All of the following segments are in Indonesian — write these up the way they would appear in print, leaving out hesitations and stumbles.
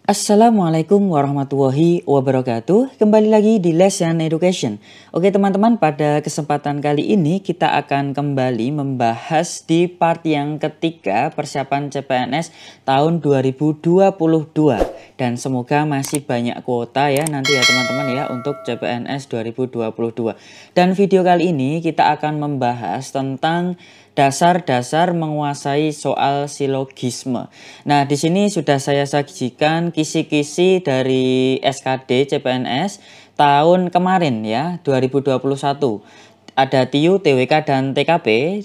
Assalamualaikum warahmatullahi wabarakatuh. Kembali lagi di Lesson Education. Oke teman-teman, pada kesempatan kali ini kita akan kembali membahas di part yang ketiga persiapan CPNS tahun 2022. Dan semoga masih banyak kuota ya nanti ya teman-teman ya untuk CPNS 2022. Dan video kali ini kita akan membahas tentang dasar-dasar menguasai soal silogisme. Nah, di sini sudah saya sajikan kisi-kisi dari SKD CPNS tahun kemarin ya, 2021. Ada TIU, TWK, dan TKP.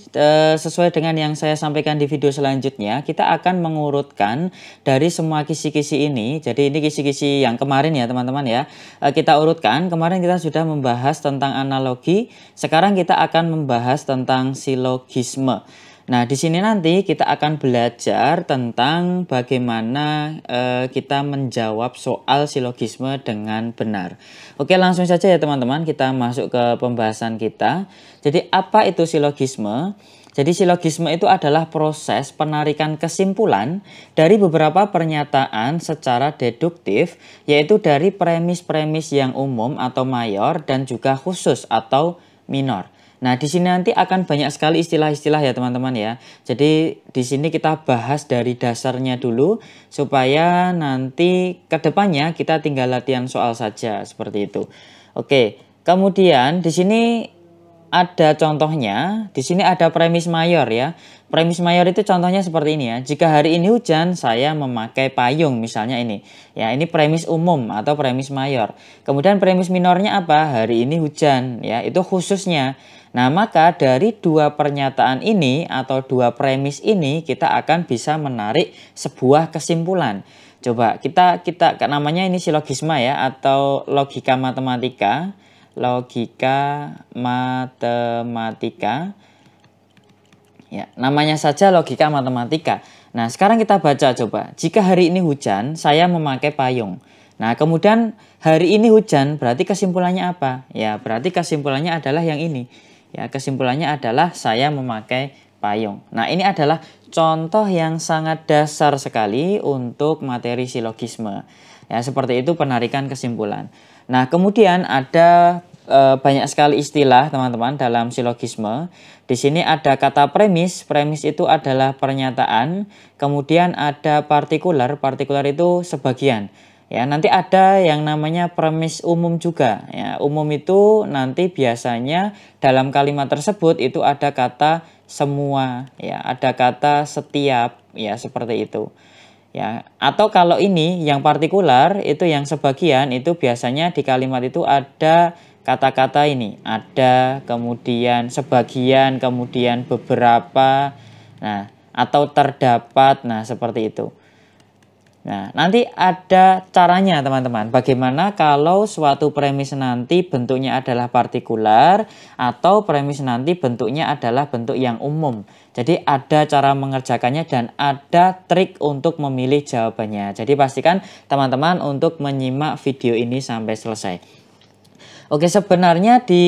Sesuai dengan yang saya sampaikan di video selanjutnya, kita akan mengurutkan dari semua kisi-kisi ini. Jadi ini kisi-kisi yang kemarin ya teman-teman ya. Kita urutkan, kemarin kita sudah membahas tentang analogi, sekarang kita akan membahas tentang silogisme. Nah, di sini nanti kita akan belajar tentang bagaimana kita menjawab soal silogisme dengan benar. Oke, langsung saja ya teman-teman, kita masuk ke pembahasan kita. Jadi, apa itu silogisme? Jadi, silogisme itu adalah proses penarikan kesimpulan dari beberapa pernyataan secara deduktif, yaitu dari premis-premis yang umum atau mayor dan juga khusus atau minor. Nah, di sini nanti akan banyak sekali istilah-istilah ya teman-teman ya. Jadi di sini kita bahas dari dasarnya dulu supaya nanti ke depannya kita tinggal latihan soal saja seperti itu. Oke, kemudian di sini ada contohnya. Di sini ada premis mayor ya. Premis mayor itu contohnya seperti ini ya. Jika hari ini hujan, saya memakai payung misalnya ini. Ya, ini premis umum atau premis mayor. Kemudian premis minornya apa? Hari ini hujan ya. Itu khususnya. Nah, maka dari dua pernyataan ini atau dua premis ini kita akan bisa menarik sebuah kesimpulan. Coba kita namanya ini silogisma ya atau logika matematika. Logika matematika. Ya, namanya saja logika matematika. Nah, sekarang kita baca coba. Jika hari ini hujan, saya memakai payung. Nah, kemudian hari ini hujan berarti kesimpulannya apa? Ya, berarti kesimpulannya adalah yang ini. Ya, kesimpulannya adalah saya memakai payung. Nah, ini adalah contoh yang sangat dasar sekali untuk materi silogisme. Ya, seperti itu penarikan kesimpulan. Nah, kemudian ada banyak sekali istilah teman-teman dalam silogisme. Di sini ada kata premis. Premis itu adalah pernyataan. Kemudian ada partikular. Partikular itu sebagian. Ya, nanti ada yang namanya premis umum juga. Ya, umum itu nanti biasanya dalam kalimat tersebut itu ada kata semua, ya, ada kata setiap, ya seperti itu. Ya, atau kalau ini yang partikular itu yang sebagian itu biasanya di kalimat itu ada kata-kata ini, ada, kemudian sebagian, kemudian beberapa, nah atau terdapat, nah seperti itu. Nah, nanti ada caranya teman-teman. Bagaimana kalau suatu premis nanti bentuknya adalah partikular atau premis nanti bentuknya adalah bentuk yang umum. Jadi ada cara mengerjakannya dan ada trik untuk memilih jawabannya. Jadi pastikan teman-teman untuk menyimak video ini sampai selesai. Oke, sebenarnya di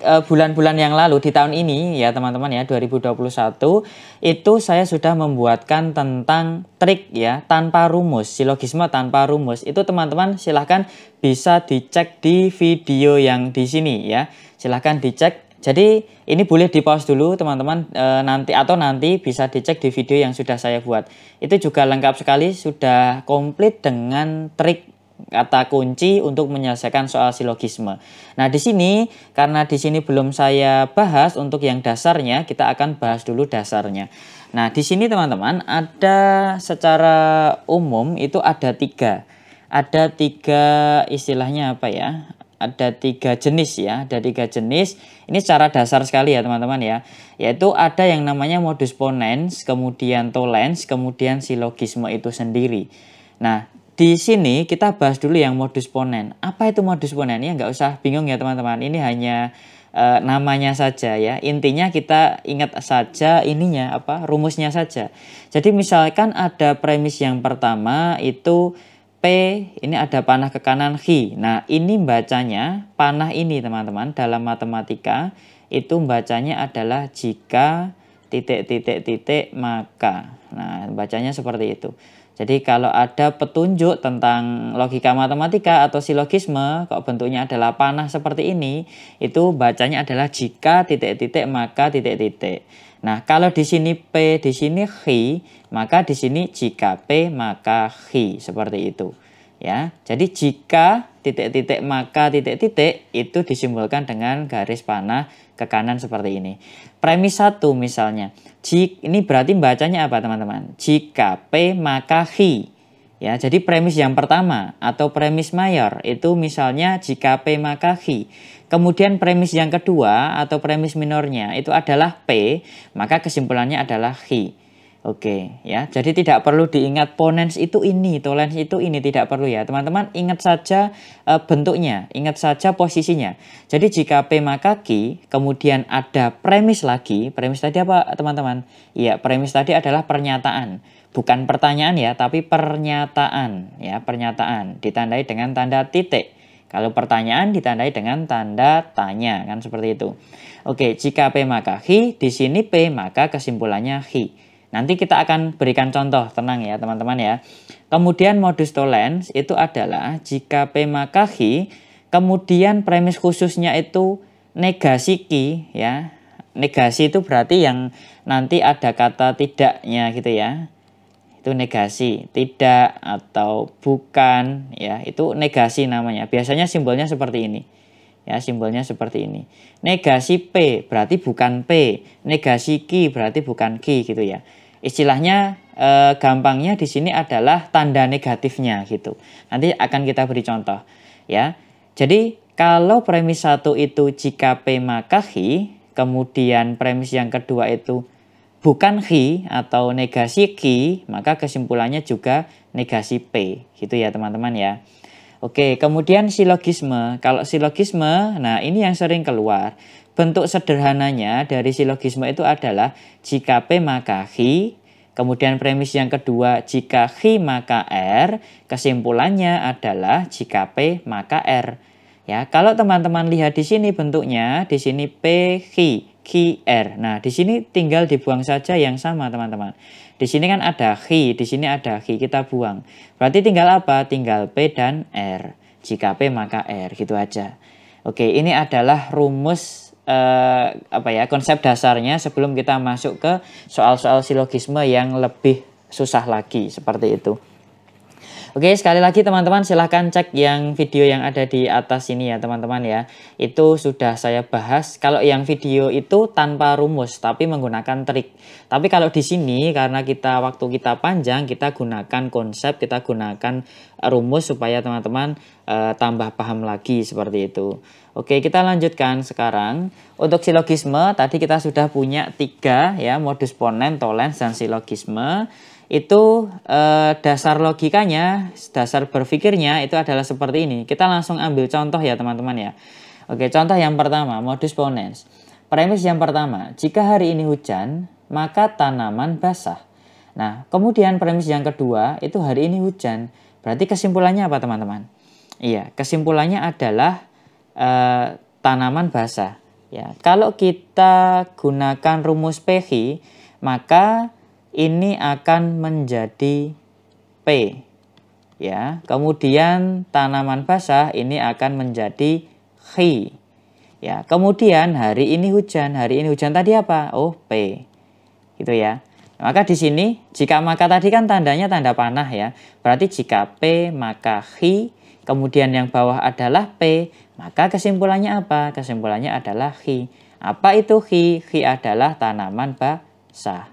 bulan-bulan yang lalu di tahun ini ya teman-teman ya 2021 itu saya sudah membuatkan tentang trik ya tanpa rumus, silogisme tanpa rumus. Itu teman-teman silahkan bisa dicek di video yang di sini ya. Silahkan dicek. Jadi ini boleh di pause dulu teman-teman nanti bisa dicek di video yang sudah saya buat. Itu juga lengkap sekali, sudah komplit dengan trik kata kunci untuk menyelesaikan soal silogisme. Nah, di sini karena di sini belum saya bahas untuk yang dasarnya, kita akan bahas dulu dasarnya. Nah, di sini teman-teman ada secara umum itu ada tiga istilahnya apa ya? Ada tiga jenis ya, ada tiga jenis. Ini secara dasar sekali ya teman-teman ya. Yaitu ada yang namanya modus ponens, kemudian tolens, kemudian silogisme itu sendiri. Nah, di sini kita bahas dulu yang modus ponen. Apa itu modus ponen? Ya nggak usah bingung ya teman-teman. Ini hanya namanya saja ya. Intinya kita ingat saja ininya apa? Rumusnya saja. Jadi misalkan ada premis yang pertama itu P, ini ada panah ke kanan H. Nah, ini bacanya panah ini teman-teman dalam matematika itu bacanya adalah jika titik maka. Nah, bacanya seperti itu. Jadi kalau ada petunjuk tentang logika matematika atau silogisme, kok bentuknya adalah panah seperti ini, itu bacanya adalah jika titik-titik maka titik-titik. Nah, kalau di sini P, di sini Hi, maka di sini jika P maka Hi, seperti itu. Ya, jadi jika titik-titik maka titik-titik itu disimbolkan dengan garis panah ke kanan seperti ini. Premis 1 misalnya. Ini berarti bacanya apa teman-teman? Jika P maka Hi. Ya, jadi premis yang pertama atau premis mayor itu misalnya jika P maka Hi. Kemudian premis yang kedua atau premis minornya itu adalah P, maka kesimpulannya adalah Hi. Oke, ya. Jadi tidak perlu diingat ponens itu ini, tolens itu ini, tidak perlu ya. Teman-teman ingat saja bentuknya, ingat saja posisinya. Jadi jika P maka Q, kemudian ada premis lagi. Premis tadi apa, teman-teman? Iya, premis tadi adalah pernyataan. Bukan pertanyaan ya, tapi pernyataan, ya, pernyataan ditandai dengan tanda titik. Kalau pertanyaan ditandai dengan tanda tanya, kan seperti itu. Oke, jika P maka Q, di sini P maka kesimpulannya Q. Nanti kita akan berikan contoh, tenang ya teman-teman ya. Kemudian modus tolens itu adalah jika P maka Q, kemudian premis khususnya itu negasi Q ya. Negasi itu berarti yang nanti ada kata tidaknya gitu ya. Itu negasi, tidak atau bukan ya, itu negasi namanya. Biasanya simbolnya seperti ini. Ya, simbolnya seperti ini. Negasi P berarti bukan P, negasi Q berarti bukan Q gitu ya. Istilahnya gampangnya di sini adalah tanda negatifnya gitu. Nanti akan kita beri contoh ya. Jadi kalau premis 1 itu jika P maka Q, kemudian premis yang kedua itu bukan Q atau negasi Q, maka kesimpulannya juga negasi P gitu ya teman-teman ya. Oke, kemudian silogisme. Kalau silogisme, nah ini yang sering keluar. Bentuk sederhananya dari silogisme itu adalah jika P maka Q, kemudian premis yang kedua jika Q maka R, kesimpulannya adalah jika P maka R. Ya, kalau teman-teman lihat di sini bentuknya, di sini P Q, Q R. Nah, di sini tinggal dibuang saja yang sama teman-teman. Di sini kan ada Q, di sini ada Q, kita buang. Berarti tinggal apa? Tinggal P dan R. Jika P maka R, gitu aja. Oke, ini adalah rumus konsep dasarnya sebelum kita masuk ke soal-soal silogisme yang lebih susah lagi seperti itu. Oke, sekali lagi teman-teman silahkan cek yang video yang ada di atas ini ya teman-teman ya. Itu sudah saya bahas. Kalau yang video itu tanpa rumus tapi menggunakan trik. Tapi kalau di sini karena waktu kita panjang, kita gunakan konsep, kita gunakan rumus supaya teman-teman tambah paham lagi seperti itu. Oke, kita lanjutkan sekarang. Untuk silogisme tadi kita sudah punya 3 ya, modus ponens, tolens, dan silogisme. Itu dasar logikanya, dasar berpikirnya itu adalah seperti ini. Kita langsung ambil contoh ya teman-teman ya. Oke, contoh yang pertama, modus ponens. Premis yang pertama, jika hari ini hujan, maka tanaman basah. Nah, kemudian premis yang kedua, itu hari ini hujan. Berarti kesimpulannya apa teman-teman? Iya, kesimpulannya adalah tanaman basah. Ya, kalau kita gunakan rumus PH, maka ini akan menjadi P. Ya, kemudian tanaman basah ini akan menjadi H. Ya, kemudian hari ini hujan. Hari ini hujan tadi apa? Oh, P. Gitu ya. Maka di sini jika maka tadi kan tandanya tanda panah ya. Berarti jika P maka H, kemudian yang bawah adalah P, maka kesimpulannya apa? Kesimpulannya adalah H. Apa itu H? H adalah tanaman basah.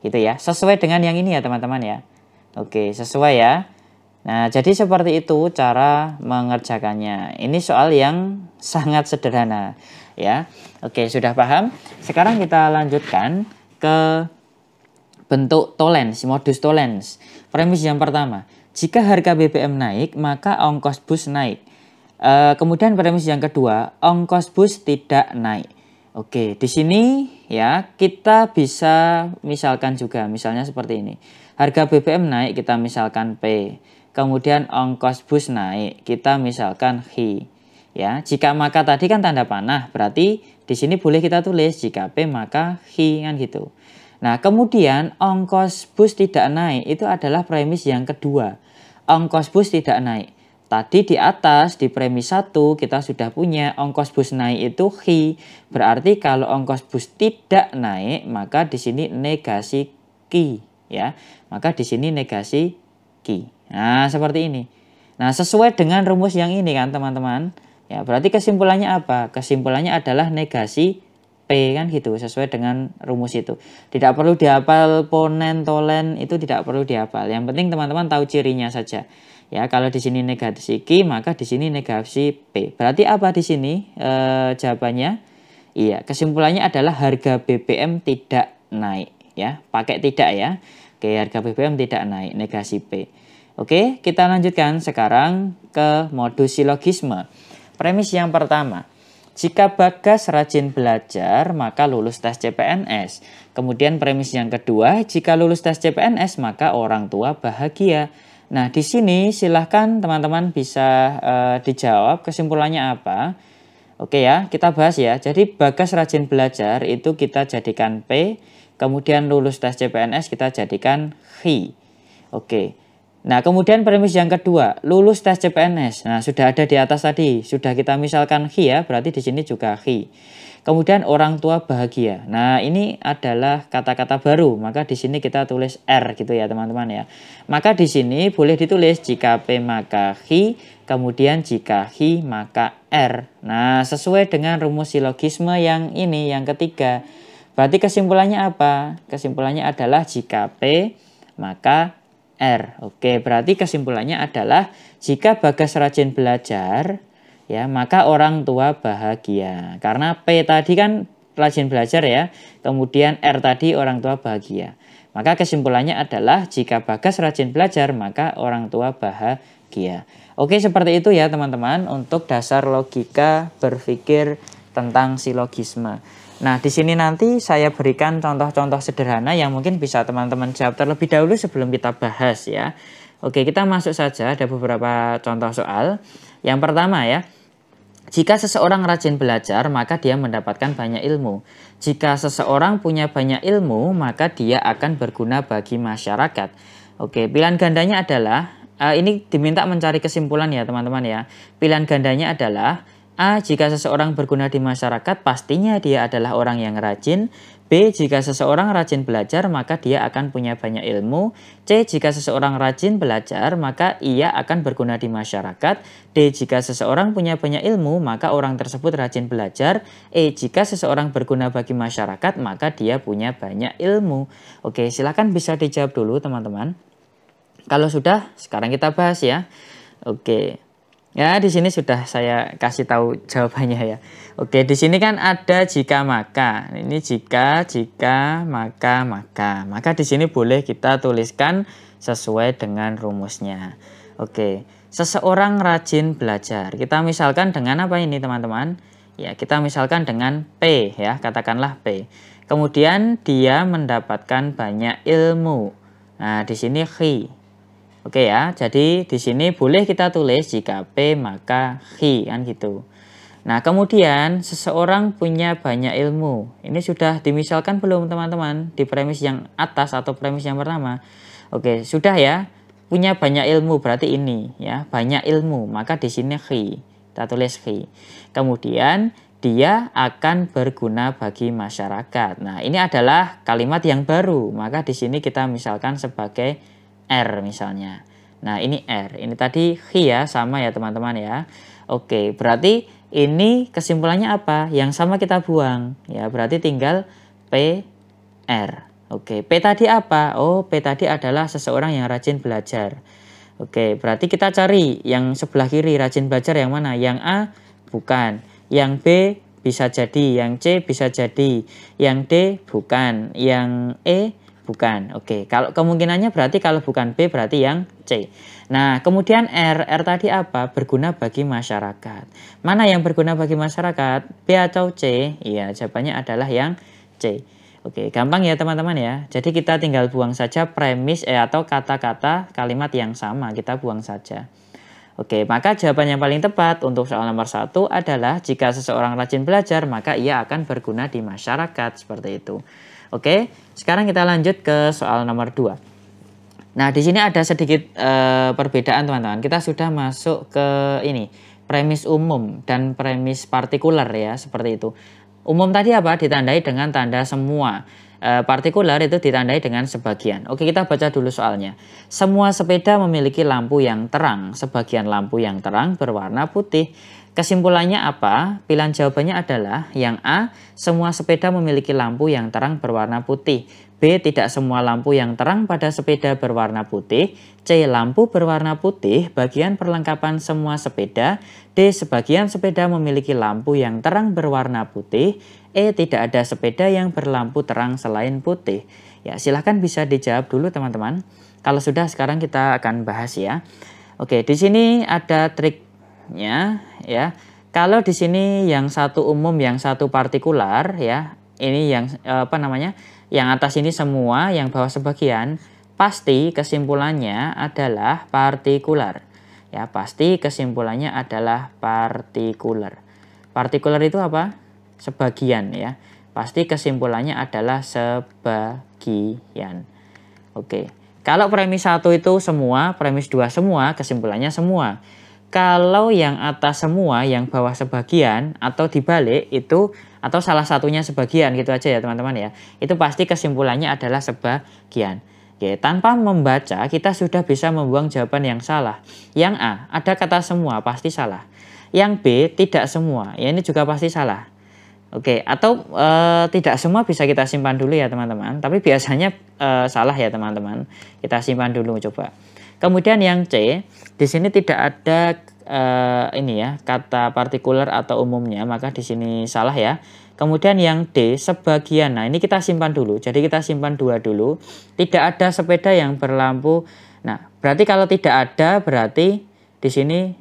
Gitu ya, sesuai dengan yang ini ya teman-teman ya. Oke, sesuai ya. Nah, jadi seperti itu cara mengerjakannya. Ini soal yang sangat sederhana ya. Oke, sudah paham? Sekarang kita lanjutkan ke bentuk tolens, modus tolens. Premis yang pertama, jika harga BBM naik, maka ongkos bus naik. Kemudian premis yang kedua, ongkos bus tidak naik. Oke, di sini ya kita bisa misalkan juga, misalnya seperti ini. Harga BBM naik, kita misalkan P. Kemudian ongkos bus naik, kita misalkan H. Ya, jika maka tadi kan tanda panah, berarti di sini boleh kita tulis jika P maka H kan gitu. Nah, kemudian ongkos bus tidak naik itu adalah premis yang kedua. Ongkos bus tidak naik. Tadi di atas di premis 1 kita sudah punya ongkos bus naik itu hi. Berarti kalau ongkos bus tidak naik maka di sini negasi ki ya. Maka di sini negasi ki. Nah, seperti ini. Nah, sesuai dengan rumus yang ini kan teman-teman. Ya, berarti kesimpulannya apa? Kesimpulannya adalah negasi P kan gitu, sesuai dengan rumus itu. Tidak perlu dihafal ponen, tolen, itu tidak perlu dihafal. Yang penting teman-teman tahu cirinya saja. Ya, kalau di sini negasi Q, maka di sini negasi P. Berarti apa di sini jawabannya? Iya, kesimpulannya adalah harga BBM tidak naik ya. Pakai tidak ya. Oke, harga BBM tidak naik, negasi P. Oke, kita lanjutkan sekarang ke modus silogisme. Premis yang pertama. Jika Bagas rajin belajar, maka lulus tes CPNS. Kemudian premis yang kedua, jika lulus tes CPNS, maka orang tua bahagia. Nah, di sini silahkan teman-teman bisa dijawab kesimpulannya apa. Oke ya, kita bahas ya. Jadi Bagas rajin belajar itu kita jadikan P, kemudian lulus tes CPNS kita jadikan hi. Oke. Nah, kemudian premis yang kedua, lulus tes CPNS. Nah, sudah ada di atas tadi, sudah kita misalkan hi ya, berarti di sini juga hi. Kemudian orang tua bahagia. Nah, ini adalah kata-kata baru, maka di sini kita tulis R gitu ya, teman-teman ya. Maka di sini boleh ditulis jika P maka hi, kemudian jika hi maka R. Nah, sesuai dengan rumus silogisme yang ini, yang ketiga. Berarti kesimpulannya apa? Kesimpulannya adalah jika P maka R. Oke, berarti kesimpulannya adalah jika Bagas rajin belajar, ya maka orang tua bahagia. Karena P tadi kan rajin belajar ya, kemudian R tadi orang tua bahagia. Maka kesimpulannya adalah jika Bagas rajin belajar, maka orang tua bahagia. Oke, seperti itu ya teman-teman untuk dasar logika berpikir tentang silogisme. Nah, di sini nanti saya berikan contoh-contoh sederhana yang mungkin bisa teman-teman jawab terlebih dahulu sebelum kita bahas ya. Oke, kita masuk saja, ada beberapa contoh soal. Yang pertama ya, jika seseorang rajin belajar, maka dia mendapatkan banyak ilmu. Jika seseorang punya banyak ilmu, maka dia akan berguna bagi masyarakat. Oke, pilihan gandanya adalah, ini diminta mencari kesimpulan ya teman-teman ya. Pilihan gandanya adalah, A. Jika seseorang berguna di masyarakat, pastinya dia adalah orang yang rajin. B. Jika seseorang rajin belajar, maka dia akan punya banyak ilmu. C. Jika seseorang rajin belajar, maka ia akan berguna di masyarakat. D. Jika seseorang punya banyak ilmu, maka orang tersebut rajin belajar. E. Jika seseorang berguna bagi masyarakat, maka dia punya banyak ilmu. Oke, silakan bisa dijawab dulu teman-teman. Kalau sudah, sekarang kita bahas ya. Oke. Ya, di sini sudah saya kasih tahu jawabannya ya. Oke, di sini kan ada jika maka. Ini jika, maka. Maka di sini boleh kita tuliskan sesuai dengan rumusnya. Oke, seseorang rajin belajar. Kita misalkan dengan apa ini, teman-teman? Ya, kita misalkan dengan P ya, katakanlah P. Kemudian dia mendapatkan banyak ilmu. Nah, di sini hi. Oke ya, jadi di sini boleh kita tulis jika P maka hi kan gitu. Nah, kemudian seseorang punya banyak ilmu. Ini sudah dimisalkan belum teman-teman di premis yang atas atau premis yang pertama? Oke, sudah ya. Punya banyak ilmu berarti ini ya, banyak ilmu. Maka di sini hi. Kita tulis hi. Kemudian dia akan berguna bagi masyarakat. Nah, ini adalah kalimat yang baru. Maka di sini kita misalkan sebagai R misalnya. Nah, ini R. Ini tadi hi ya, sama ya teman-teman ya. Oke, berarti ini kesimpulannya apa? Yang sama kita buang. Ya, berarti tinggal P, R. Oke, P tadi apa? Oh, P tadi adalah seseorang yang rajin belajar. Oke, berarti kita cari yang sebelah kiri rajin belajar yang mana? Yang A, bukan. Yang B, bisa jadi. Yang C, bisa jadi. Yang D, bukan. Yang E, bukan. Oke, kalau kemungkinannya berarti kalau bukan B berarti yang C. Nah, kemudian R. R tadi apa? Berguna bagi masyarakat. Mana yang berguna bagi masyarakat? B atau C? Iya, jawabannya adalah yang C. Oke, gampang ya teman-teman ya. Jadi kita tinggal buang saja premis atau kata-kata kalimat yang sama. Kita buang saja. Oke, maka jawaban yang paling tepat untuk soal nomor 1 adalah jika seseorang rajin belajar, maka ia akan berguna di masyarakat. Seperti itu. Oke, sekarang kita lanjut ke soal nomor 2. Nah, di sini ada sedikit perbedaan teman-teman. Kita sudah masuk ke ini, premis umum dan premis partikular ya, seperti itu. Umum tadi apa? Ditandai dengan tanda semua. Partikular itu ditandai dengan sebagian. Oke, kita baca dulu soalnya. Semua sepeda memiliki lampu yang terang. Sebagian lampu yang terang berwarna putih. Kesimpulannya apa? Pilihan jawabannya adalah yang A, semua sepeda memiliki lampu yang terang berwarna putih. B, tidak semua lampu yang terang pada sepeda berwarna putih. C, lampu berwarna putih bagian perlengkapan semua sepeda. D, sebagian sepeda memiliki lampu yang terang berwarna putih. E, tidak ada sepeda yang berlampu terang selain putih. Ya, silahkan bisa dijawab dulu teman-teman. Kalau sudah, sekarang kita akan bahas ya. Oke, di sini ada triknya ya. Kalau di sini yang satu umum, yang satu partikular ya. Ini yang yang atas ini semua, yang bawah sebagian, pasti kesimpulannya adalah partikular. Ya, pasti kesimpulannya adalah partikular. Partikular itu apa? Sebagian ya. Pasti kesimpulannya adalah sebagian. Oke. Kalau premis 1 itu semua, premis 2 semua, kesimpulannya semua. Kalau yang atas semua, yang bawah sebagian, atau dibalik itu, atau salah satunya sebagian, gitu aja ya teman-teman ya. Itu pasti kesimpulannya adalah sebagian. Oke, tanpa membaca kita sudah bisa membuang jawaban yang salah. Yang A, ada kata semua, pasti salah. Yang B, tidak semua, ya ini juga pasti salah. Oke, atau tidak semua bisa kita simpan dulu ya teman-teman. Tapi biasanya salah ya teman-teman. Kita simpan dulu coba. Kemudian yang C, di sini tidak ada ini ya kata partikular atau umumnya, maka di sini salah ya. Kemudian yang D, sebagian. Nah, ini kita simpan dulu. Jadi kita simpan 2 dulu. Tidak ada sepeda yang berlampu. Nah, berarti kalau tidak ada berarti di sini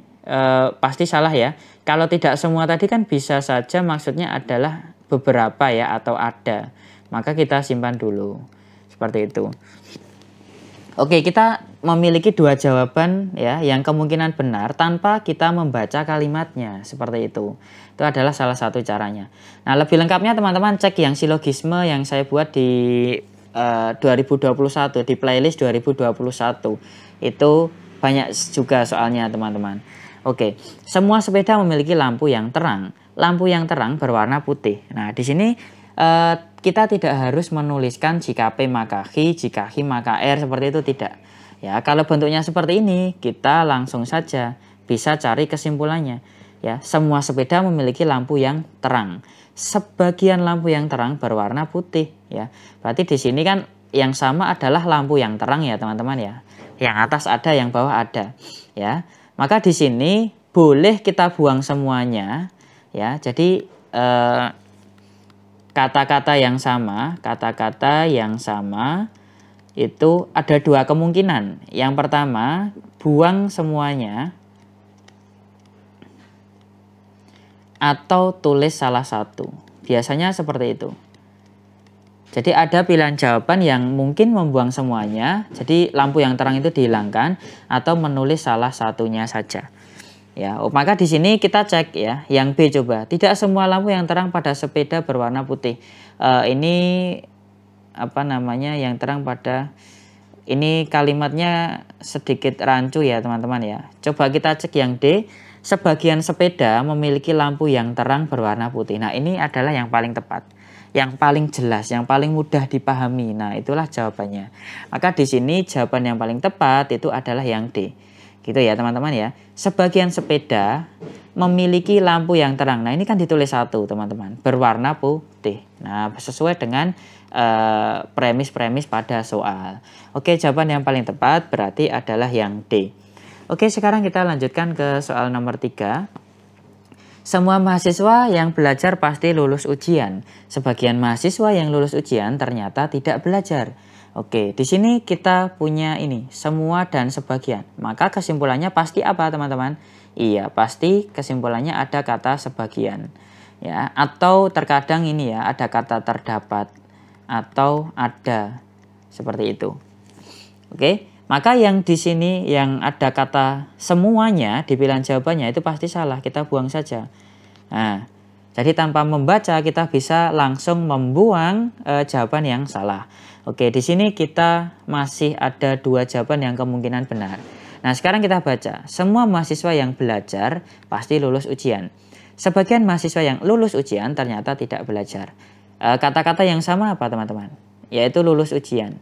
pasti salah ya. Kalau tidak semua tadi kan bisa saja maksudnya adalah beberapa ya atau ada. Maka kita simpan dulu. Seperti itu. Oke, kita memiliki 2 jawaban ya yang kemungkinan benar tanpa kita membaca kalimatnya. Seperti itu. Itu adalah salah satu caranya. Nah, lebih lengkapnya teman-teman cek yang silogisme yang saya buat di 2021 di playlist 2021. Itu banyak juga soalnya teman-teman. Oke, semua sepeda memiliki lampu yang terang. Lampu yang terang berwarna putih. Nah, di sini kita tidak harus menuliskan jika P maka H, jika H maka R, seperti itu tidak. Ya, kalau bentuknya seperti ini, kita langsung saja bisa cari kesimpulannya. Ya, semua sepeda memiliki lampu yang terang. Sebagian lampu yang terang berwarna putih. Ya, berarti di sini kan yang sama adalah lampu yang terang ya teman-teman ya. Yang atas ada, yang bawah ada. Ya. Maka di sini boleh kita buang semuanya ya. Jadi kata-kata yang sama itu ada 2 kemungkinan. Yang pertama, buang semuanya atau tulis salah satu. Biasanya seperti itu. Jadi ada pilihan jawaban yang mungkin membuang semuanya, jadi lampu yang terang itu dihilangkan atau menulis salah satunya saja. Ya, maka di sini kita cek ya, yang B coba. Tidak semua lampu yang terang pada sepeda berwarna putih. Ini yang terang pada ini kalimatnya sedikit rancu ya teman-teman ya. Coba kita cek yang D. Sebagian sepeda memiliki lampu yang terang berwarna putih. Nah, ini adalah yang paling tepat, yang paling jelas, yang paling mudah dipahami. Nah, itulah jawabannya. Maka di sini jawaban yang paling tepat itu adalah yang D. Gitu ya teman-teman ya. Sebagian sepeda memiliki lampu yang terang. Nah, ini kan ditulis 1 teman-teman, berwarna putih. Nah, sesuai dengan premis-premis pada soal. Oke, jawaban yang paling tepat berarti adalah yang D. Oke, sekarang kita lanjutkan ke soal nomor 3. Semua mahasiswa yang belajar pasti lulus ujian. Sebagian mahasiswa yang lulus ujian ternyata tidak belajar. Oke, di sini kita punya ini, semua dan sebagian. Maka kesimpulannya pasti apa, teman-teman? Iya, pasti kesimpulannya ada kata sebagian. Ya, atau terkadang ini ya, ada kata terdapat atau ada. Seperti itu. Oke. Maka yang di sini yang ada kata semuanya di pilihan jawabannya itu pasti salah, kita buang saja. Nah, Jadi tanpa membaca kita bisa langsung membuang jawaban yang salah. Oke, di sini kita masih ada 2 jawaban yang kemungkinan benar. Nah, sekarang kita baca. Semua mahasiswa yang belajar pasti lulus ujian. Sebagian mahasiswa yang lulus ujian ternyata tidak belajar. Kata-kata yang sama apa teman-teman? Yaitu lulus ujian.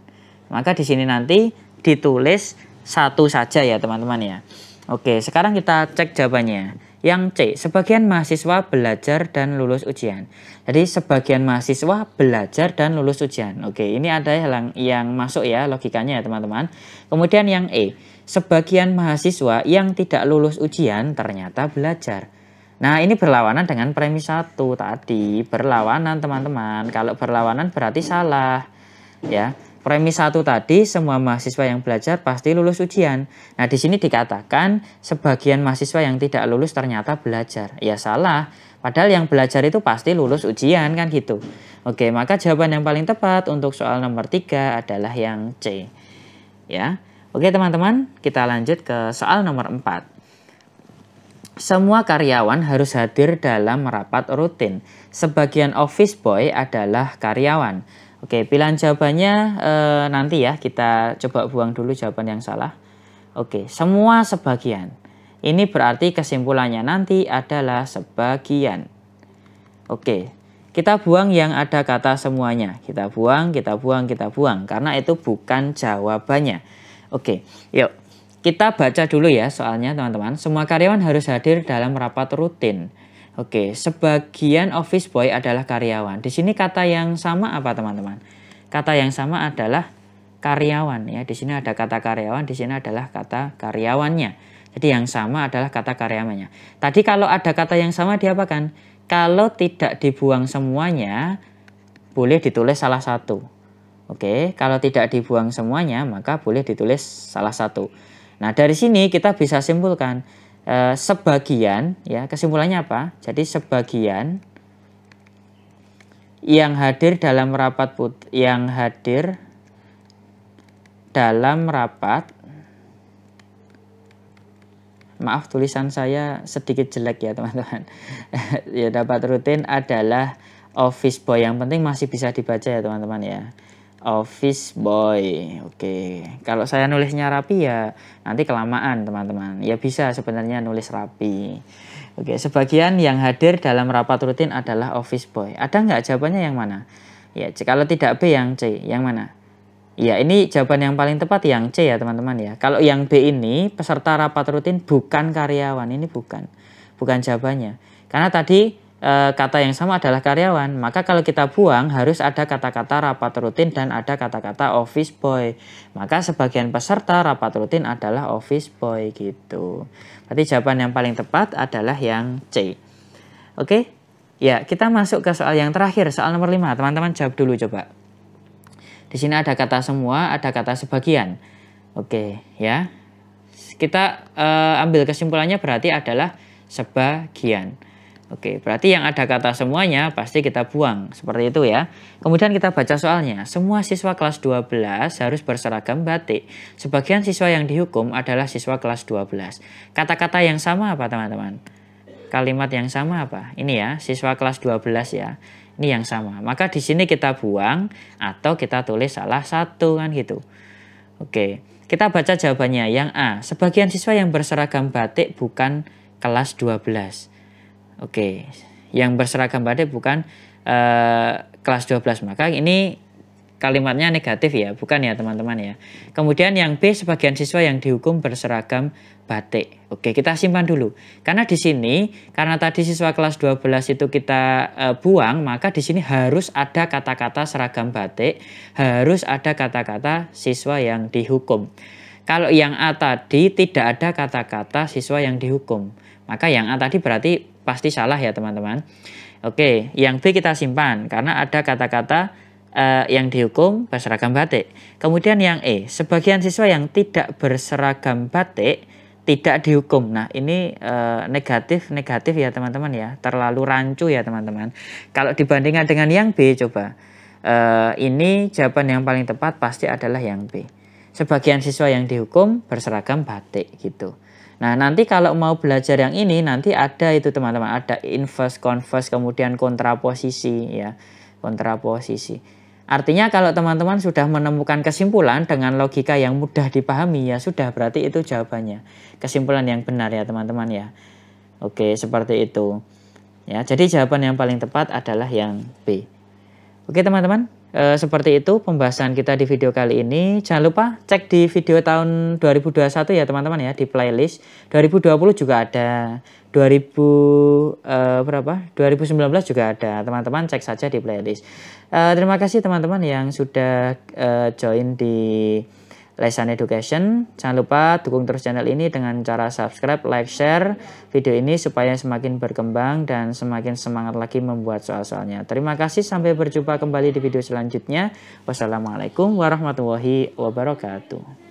Maka di sini nanti ditulis satu saja ya teman-teman ya. Oke, sekarang kita cek jawabannya. Yang C, sebagian mahasiswa belajar dan lulus ujian. Jadi sebagian mahasiswa belajar dan lulus ujian. Oke, ini ada yang masuk ya logikanya ya teman-teman. Kemudian yang E, sebagian mahasiswa yang tidak lulus ujian ternyata belajar. Nah, ini berlawanan dengan premis 1 tadi. Berlawanan teman-teman. Kalau berlawanan berarti salah. Ya. Premis 1 tadi, semua mahasiswa yang belajar pasti lulus ujian. Nah, di sini dikatakan sebagian mahasiswa yang tidak lulus ternyata belajar. Ya salah, padahal yang belajar itu pasti lulus ujian kan gitu. Oke, maka jawaban yang paling tepat untuk soal nomor 3 adalah yang C. Ya. Oke teman-teman, kita lanjut ke soal nomor 4. Semua karyawan harus hadir dalam rapat rutin. Sebagian office boy adalah karyawan. Oke, pilihan jawabannya nanti ya, kita coba buang dulu jawaban yang salah. Oke, semua sebagian. Ini berarti kesimpulannya nanti adalah sebagian. Oke, kita buang yang ada kata semuanya. Kita buang, kita buang, kita buang. Karena itu bukan jawabannya. Oke, yuk. Kita baca dulu ya soalnya teman-teman. Semua karyawan harus hadir dalam rapat rutin. Oke, sebagian office boy adalah karyawan. Di sini kata yang sama apa teman-teman? Kata yang sama adalah karyawan ya. Di sini ada kata karyawan, di sini adalah kata karyawannya. Jadi yang sama adalah kata karyawannya. Tadi kalau ada kata yang sama diapakan? Kalau tidak dibuang semuanya, boleh ditulis salah satu. Oke, kalau tidak dibuang semuanya, maka boleh ditulis salah satu. Nah, dari sini kita bisa simpulkan sebagian ya, kesimpulannya apa? Jadi sebagian yang hadir dalam rapat maaf tulisan saya sedikit jelek ya teman-teman. Ya, rapat rutin adalah office boy. Yang penting masih bisa dibaca ya teman-teman ya. Office boy. Oke, kalau saya nulisnya rapi ya nanti kelamaan teman-teman. Ya bisa sebenarnya nulis rapi. Oke, sebagian yang hadir dalam rapat rutin adalah office boy. Ada nggak jawabannya yang mana? Ya, kalau tidak B yang C, yang mana? Ya, ini jawaban yang paling tepat yang C ya teman-teman ya. Kalau yang B ini peserta rapat rutin bukan karyawan, ini bukan jawabannya. Karena tadi kata yang sama adalah karyawan, maka kalau kita buang harus ada kata-kata rapat rutin dan ada kata-kata office boy. Maka sebagian peserta rapat rutin adalah office boy gitu. Berarti jawaban yang paling tepat adalah yang C. Oke, ya kita masuk ke soal yang terakhir, soal nomor 5. Teman-teman jawab dulu coba. Di sini ada kata semua, ada kata sebagian. Oke, ya. Kita ambil kesimpulannya berarti adalah sebagian. Oke, berarti yang ada kata semuanya pasti kita buang. Seperti itu ya. Kemudian kita baca soalnya. Semua siswa kelas 12 harus berseragam batik. Sebagian siswa yang dihukum adalah siswa kelas 12. Kata-kata yang sama apa teman-teman? Kalimat yang sama apa? Ini ya, siswa kelas 12 ya. Ini yang sama. Maka di sini kita buang atau kita tulis salah satu kan gitu. Oke, kita baca jawabannya. Yang A, sebagian siswa yang berseragam batik bukan kelas 12. Oke, yang berseragam batik bukan kelas 12. Maka ini kalimatnya negatif ya, bukan ya teman-teman ya. Kemudian yang B, sebagian siswa yang dihukum berseragam batik. Oke, kita simpan dulu. Karena di sini, karena tadi siswa kelas 12 itu kita buang, maka di sini harus ada kata-kata seragam batik, harus ada kata-kata siswa yang dihukum. Kalau yang A tadi tidak ada kata-kata siswa yang dihukum, maka yang A tadi berarti pasti salah ya teman-teman. Oke, yang B kita simpan karena ada kata-kata yang dihukum berseragam batik. Kemudian yang E, sebagian siswa yang tidak berseragam batik tidak dihukum. Nah ini negatif ya teman-teman ya, terlalu rancu ya teman-teman. Kalau dibandingkan dengan yang B coba, ini jawaban yang paling tepat pasti adalah yang B. Sebagian siswa yang dihukum berseragam batik gitu. Nah, nanti kalau mau belajar yang ini, nanti ada itu teman-teman, ada inverse, converse, kemudian kontraposisi ya, kontraposisi. Artinya kalau teman-teman sudah menemukan kesimpulan dengan logika yang mudah dipahami, ya sudah, berarti itu jawabannya. Kesimpulan yang benar ya teman-teman ya. Oke, seperti itu. Ya, jadi jawaban yang paling tepat adalah yang B. Oke teman-teman, seperti itu pembahasan kita di video kali ini. Jangan lupa cek di video tahun 2021 ya teman-teman ya, di playlist. 2020 juga ada, 2019 juga ada. Teman-teman cek saja di playlist. Terima kasih teman-teman yang sudah join di Lesson Education. Jangan lupa dukung terus channel ini dengan cara subscribe, like, share video ini supaya semakin berkembang dan semakin semangat lagi membuat soal-soalnya. Terima kasih, sampai berjumpa kembali di video selanjutnya. Wassalamualaikum warahmatullahi wabarakatuh.